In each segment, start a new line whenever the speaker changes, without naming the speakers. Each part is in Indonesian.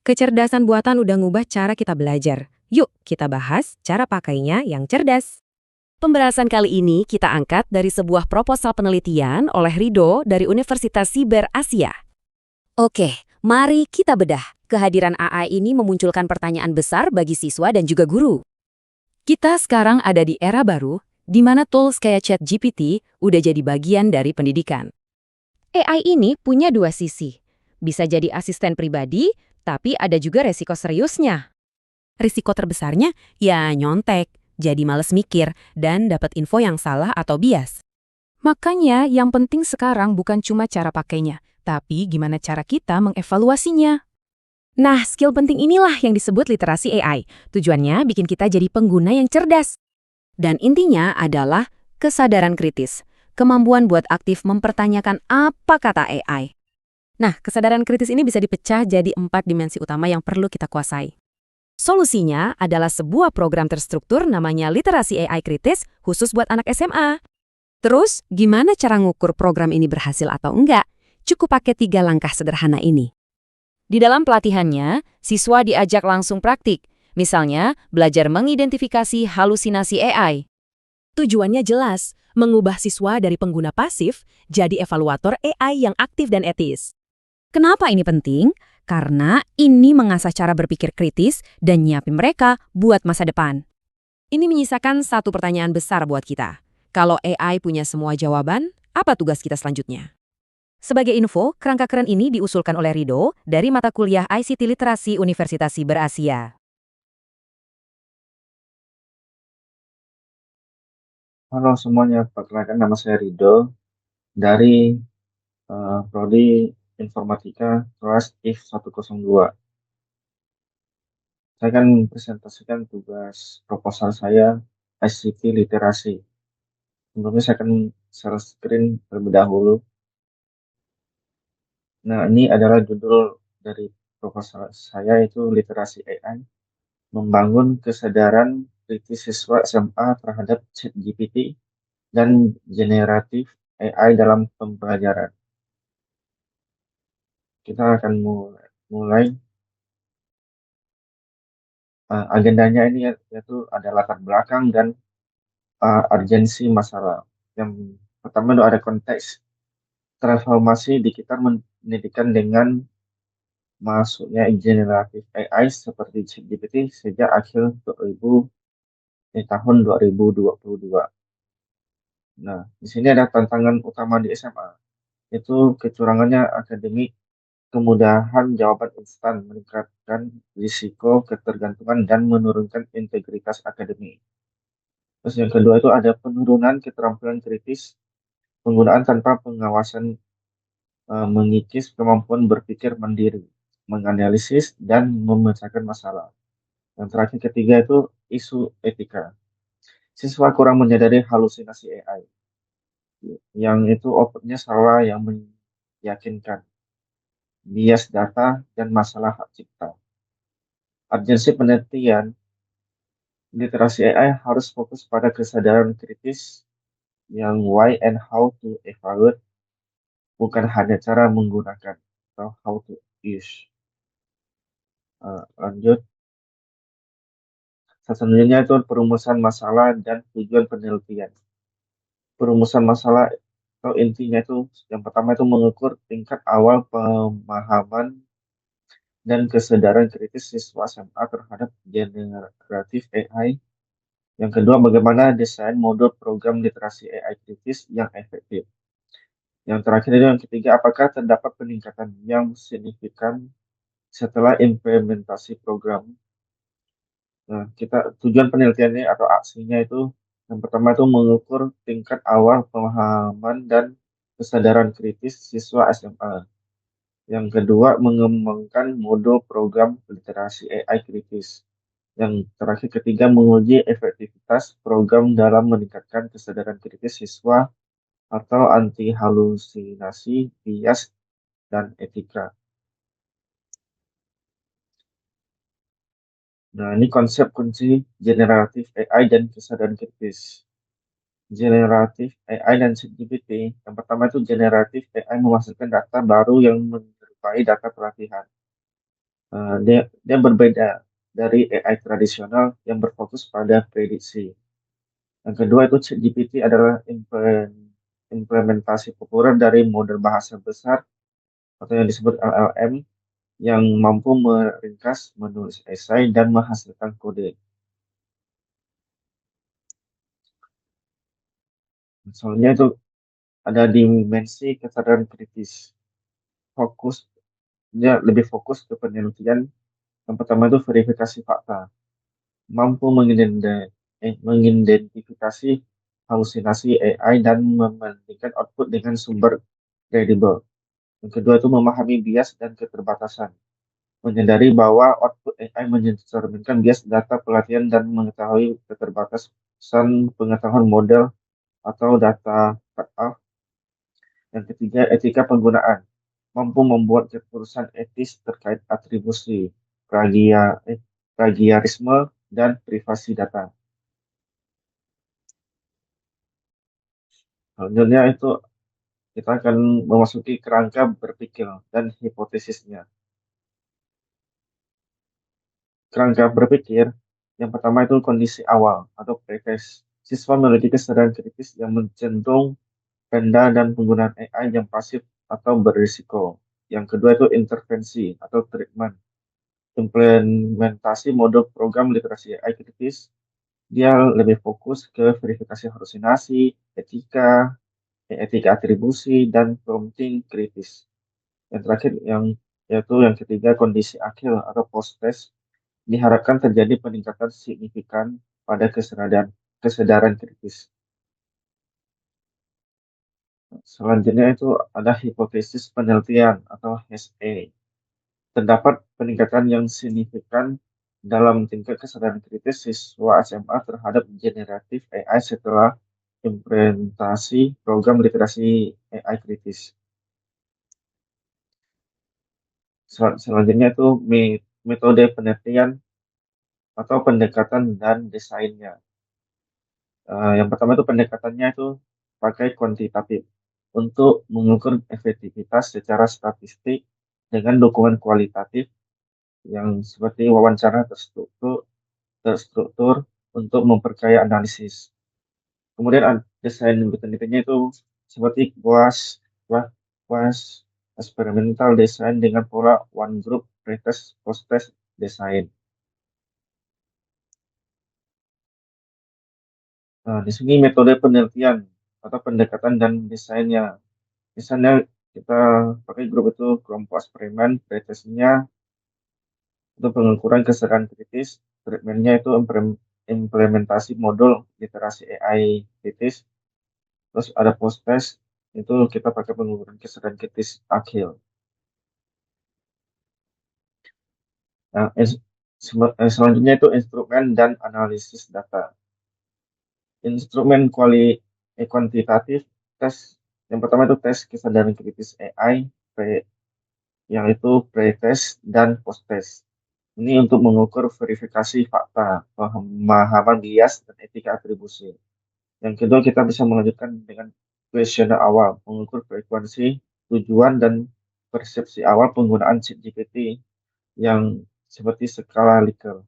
Kecerdasan buatan udah ngubah cara kita belajar. Yuk, kita bahas cara pakainya yang cerdas.
Pembahasan kali ini kita angkat dari sebuah proposal penelitian oleh Rido dari Universitas Siber Asia. Oke, mari kita bedah. Kehadiran AI ini memunculkan pertanyaan besar bagi siswa dan juga guru. Kita sekarang ada di era baru, di mana tools kayak ChatGPT udah jadi bagian dari pendidikan. AI ini punya dua sisi. Bisa jadi asisten pribadi, tapi ada juga resiko seriusnya. Risiko terbesarnya ya nyontek, jadi males mikir, dan dapat info yang salah atau bias. Makanya yang penting sekarang bukan cuma cara pakainya, tapi gimana cara kita mengevaluasinya. Nah, skill penting inilah yang disebut literasi AI. Tujuannya bikin kita jadi pengguna yang cerdas. Dan intinya adalah kesadaran kritis, kemampuan buat aktif mempertanyakan apa kata AI. Nah, kesadaran kritis ini bisa dipecah jadi 4 dimensi utama yang perlu kita kuasai. Solusinya adalah sebuah program terstruktur namanya Literasi AI Kritis khusus buat anak SMA. Terus, gimana cara ngukur program ini berhasil atau enggak? Cukup pakai 3 langkah sederhana ini. Di dalam pelatihannya, siswa diajak langsung praktik. Misalnya, belajar mengidentifikasi halusinasi AI. Tujuannya jelas, mengubah siswa dari pengguna pasif jadi evaluator AI yang aktif dan etis. Kenapa ini penting? Karena ini mengasah cara berpikir kritis dan nyiapin mereka buat masa depan. Ini menyisakan satu pertanyaan besar buat kita. Kalau AI punya semua jawaban, apa tugas kita selanjutnya? Sebagai info, kerangka keren ini diusulkan oleh Rido dari mata kuliah ICT Literasi Universitas Siber Asia.
Halo semuanya, perkenalkan nama saya Rido dari Prodi Informatika kelas IF 102. Saya akan presentasikan tugas proposal saya ICT Literasi. Sebelumnya saya akan share screen terlebih dahulu. Nah, ini adalah judul dari proposal saya, yaitu Literasi AI, membangun kesadaran kritis siswa SMA terhadap ChatGPT dan generatif AI dalam pembelajaran. Kita akan mulai. Agendanya ini yaitu ada latar belakang dan urgensi masalah. Yang pertama itu ada konteks transformasi digital pendidikan dengan masuknya generatif AI seperti ChatGPT sejak akhir tahun 2022. Nah, di sini ada tantangan utama di SMA, itu kecurangannya akademik, kemudahan jawaban instan, meningkatkan risiko ketergantungan dan menurunkan integritas akademik. Terus yang kedua itu ada penurunan keterampilan kritis, penggunaan tanpa pengawasan mengikis kemampuan berpikir mandiri, menganalisis, dan memecahkan masalah. Yang terakhir ketiga itu isu etika. Siswa kurang menyadari halusinasi AI, yang itu outputnya salah yang meyakinkan, bias data, dan masalah hak cipta. Urgensi penelitian, literasi AI harus fokus pada kesadaran kritis yang why and how to evaluate, bukan hanya cara menggunakan atau how to use. Lanjut, selanjutnya itu perumusan masalah dan tujuan penelitian. Perumusan masalah atau intinya itu yang pertama itu mengukur tingkat awal pemahaman dan kesadaran kritis siswa SMA terhadap generatif AI. Yang kedua, bagaimana desain modul program literasi AI kritis yang efektif. Yang terakhir itu yang ketiga, apakah terdapat peningkatan yang signifikan setelah implementasi program. Nah, tujuan penelitiannya atau aksinya itu yang pertama itu mengukur tingkat awal pemahaman dan kesadaran kritis siswa SMA. Yang kedua, mengembangkan modul program literasi AI kritis. Yang terakhir ketiga, menguji efektivitas program dalam meningkatkan kesadaran kritis siswa atau anti halusinasi, bias, dan etika. Nah, ini konsep kunci generatif AI dan kesadaran kritis. Generatif AI dan ChatGPT. Yang pertama itu generatif AI menghasilkan data baru yang menyerupai data pelatihan. Dia berbeda dari AI tradisional yang berfokus pada prediksi. Yang kedua itu ChatGPT adalah implementasi populer dari model bahasa besar atau yang disebut LLM yang mampu meringkas, menulis esai, dan menghasilkan kode. Soalnya itu ada dimensi kesadaran kritis. Fokus, dia lebih fokus ke penelitian. Yang pertama itu verifikasi fakta. Mampu mengidentifikasi halusinasi AI dan membandingkan output dengan sumber kredibel. Yang kedua itu memahami bias dan keterbatasan. Menyadari bahwa output AI mencerminkan bias data pelatihan dan mengetahui keterbatasan pengetahuan model atau data cut-off. Yang ketiga, etika penggunaan. Mampu membuat keputusan etis terkait atribusi, plagiarisme, dan privasi data. Selanjutnya itu kita akan memasuki kerangka berpikir dan hipotesisnya. Kerangka berpikir, yang pertama itu kondisi awal atau pretest. Siswa memiliki kesadaran kritis yang cenderung rendah dan penggunaan AI yang pasif atau berisiko. Yang kedua itu intervensi atau treatment. Implementasi modul program literasi AI kritis, dia lebih fokus ke verifikasi halusinasi, etika atribusi, dan prompting kritis. Yang terakhir yaitu yang ketiga kondisi akhir atau post test diharapkan terjadi peningkatan signifikan pada kesadaran kritis. Selanjutnya itu ada hipotesis penelitian atau HSA. Terdapat peningkatan yang signifikan dalam tingkat kesadaran kritis siswa SMA terhadap generatif AI setelah implementasi program literasi AI kritis. Selanjutnya itu metode penelitian atau pendekatan dan desainnya. Yang pertama itu pendekatannya itu pakai kuantitatif untuk mengukur efektivitas secara statistik dengan dokumen kualitatif yang seperti wawancara terstruktur untuk memperkaya analisis. Kemudian desain penelitiannya itu seperti kuas eksperimental design dengan pola one group pretest post test design. Nah, di sini metode penelitian atau pendekatan dan desainnya. Misalnya kita pakai grup itu kelompok eksperimen, pretestnya untuk pengukuran kesadaran kritis, treatmentnya itu implementasi modul literasi AI kritis, terus ada post test itu kita pakai pengukuran kesadaran kritis akhir. Nah, selanjutnya itu instrumen dan analisis data. Instrumen kuantitatif tes yang pertama itu tes kesadaran kritis AI, yang itu pre-test dan post-test. Ini untuk mengukur verifikasi fakta, pemahaman bias, dan etika atribusi. Yang kedua, kita bisa melanjutkan dengan kuesioner awal, mengukur frekuensi, tujuan, dan persepsi awal penggunaan ChatGPT yang seperti skala Likert.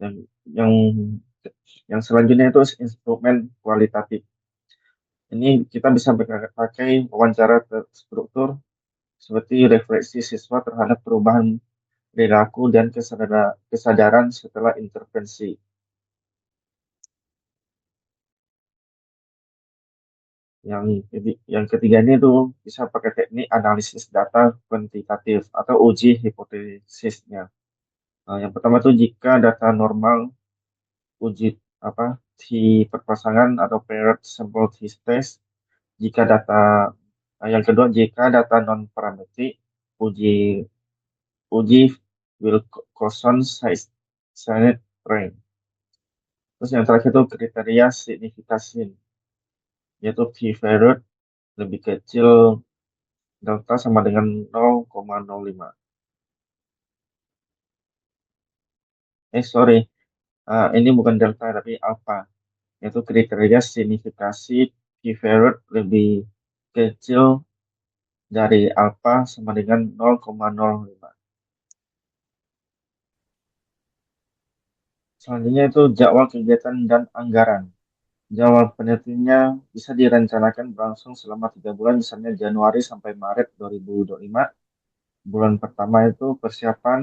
Yang, yang, yang selanjutnya itu instrumen kualitatif. Ini kita bisa pakai wawancara terstruktur seperti refleksi siswa terhadap perubahan perilaku dan kesadaran setelah intervensi. Yang yang ketiganya itu bisa pakai teknik analisis data kuantitatif atau uji hipotesisnya. Nah, yang pertama itu jika data normal uji apa T perpasangan atau paired sample t-test. Jika data yang kedua jika data non parametrik uji uji Wilcoxon Size Range. Terus yang terakhir itu kriteria signifikasi, yaitu p-value lebih kecil delta sama dengan 0,05. Sorry, ini bukan delta tapi alpha, yaitu kriteria signifikasi p-value lebih kecil dari alfa sama dengan 0,05. Selanjutnya itu jadwal kegiatan dan anggaran. Jadwal penelitiannya bisa direncanakan berlangsung selama 3 bulan, misalnya Januari sampai Maret 2025. Bulan pertama itu persiapan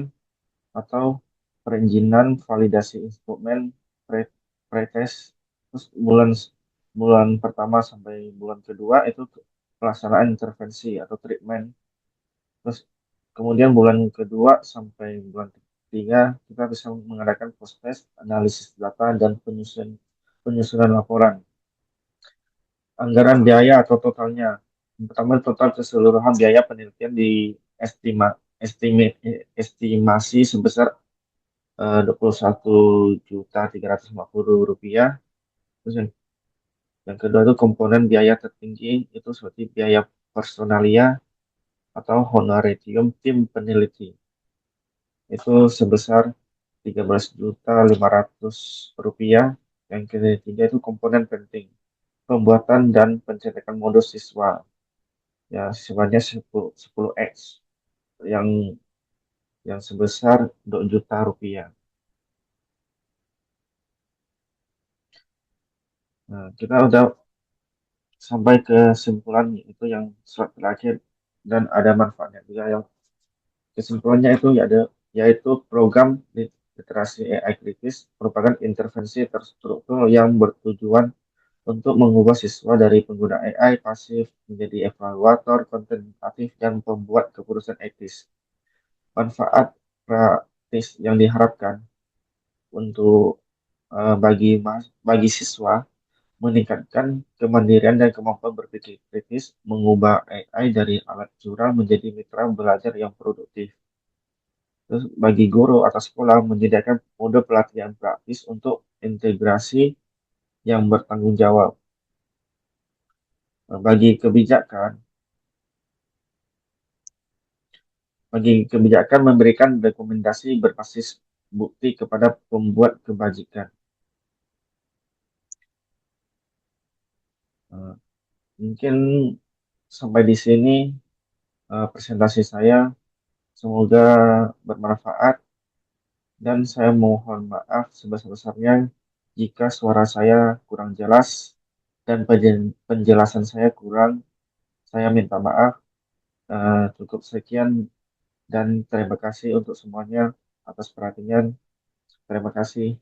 atau perizinan validasi instrumen pre- pretest. Terus bulan pertama sampai bulan kedua itu pelaksanaan intervensi atau treatment. Terus kemudian bulan kedua sampai bulan ketiga kita bisa mengadakan post test, analisis data dan penyusunan laporan. Anggaran biaya atau totalnya. Yang pertama total keseluruhan biaya penelitian di estimasi sebesar 21.350.000 rupiah. Terus yang kedua itu komponen biaya tertinggi itu seperti biaya personalia atau honorarium tim peneliti. Itu sebesar 13.500.000 rupiah. Yang ketiga itu komponen penting, pembuatan dan pencetakan modul siswa. Ya, siswanya 10x yang sebesar 2 juta rupiah. Nah, kita udah sampai ke kesimpulan itu yang slide terakhir dan ada manfaatnya juga. Yang kesimpulannya itu yaitu program literasi AI kritis merupakan intervensi terstruktur yang bertujuan untuk mengubah siswa dari pengguna AI pasif menjadi evaluator kontemplatif dan pembuat keputusan etis. Manfaat praktis yang diharapkan untuk bagi siswa meningkatkan kemandirian dan kemampuan berpikir kritis, mengubah AI dari alat curang menjadi mitra belajar yang produktif. Terus bagi guru atau sekolah menyediakan mode pelatihan praktis untuk integrasi yang bertanggung jawab. Bagi kebijakan, memberikan rekomendasi berbasis bukti kepada pembuat kebajikan. Eh, Mungkin sampai di sini presentasi saya. Semoga bermanfaat dan saya mohon maaf sebesar-besarnya jika suara saya kurang jelas dan penjelasan saya kurang. Saya minta maaf. Cukup sekian dan terima kasih untuk semuanya atas perhatian. Terima kasih.